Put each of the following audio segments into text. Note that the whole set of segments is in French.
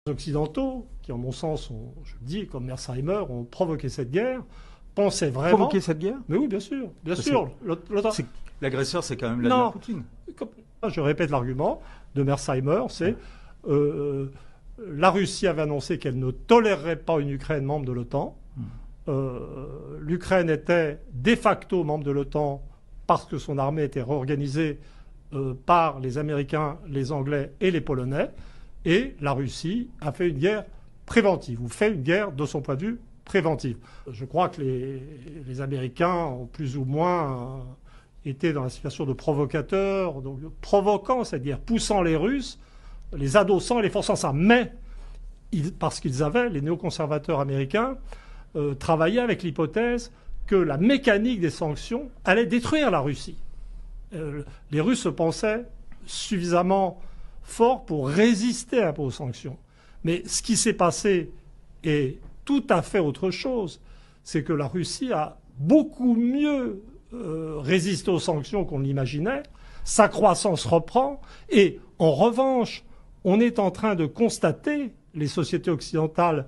Les Occidentaux, qui en mon sens, je le dis, comme Mearsheimer, ont provoqué cette guerre, pensaient vraiment... Provoquer cette guerre? Mais oui, bien sûr, bien sûr. L'agresseur, c'est quand même Vladimir Poutine. Je répète l'argument de Mearsheimer, c'est la Russie avait annoncé qu'elle ne tolérerait pas une Ukraine membre de l'OTAN. L'Ukraine était de facto membre de l'OTAN parce que son armée était réorganisée par les Américains, les Anglais et les Polonais. Et la Russie a fait une guerre préventive, ou fait une guerre de son point de vue préventive. Je crois que les Américains ont plus ou moins été dans la situation de provocateurs, donc provoquant cette guerre, poussant les Russes, les adossant et les forçant ça. Mais, parce qu'ils avaient, les néoconservateurs américains, travaillé avec l'hypothèse que la mécanique des sanctions allait détruire la Russie. Les Russes se pensaient suffisamment forts pour résister un peu aux sanctions. Mais ce qui s'est passé est tout à fait autre chose. C'est que la Russie a beaucoup mieux résisté aux sanctions qu'on l'imaginait. Sa croissance reprend. Et en revanche, on est en train de constater, les sociétés occidentales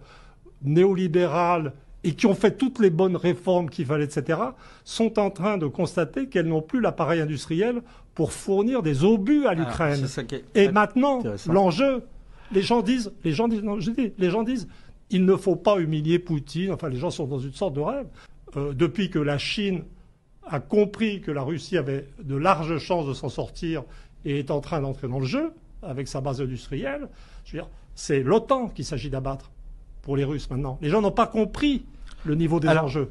néolibérales et qui ont fait toutes les bonnes réformes qu'il fallait, etc., sont en train de constater qu'elles n'ont plus l'appareil industriel pour fournir des obus à l'Ukraine. Et maintenant, l'enjeu, les gens disent, il ne faut pas humilier Poutine. Enfin, les gens sont dans une sorte de rêve. Depuis que la Chine a compris que la Russie avait de larges chances de s'en sortir et est en train d'entrer dans le jeu avec sa base industrielle, je veux dire, c'est l'OTAN qu'il s'agit d'abattre pour les Russes maintenant. Les gens n'ont pas compris le niveau des enjeux.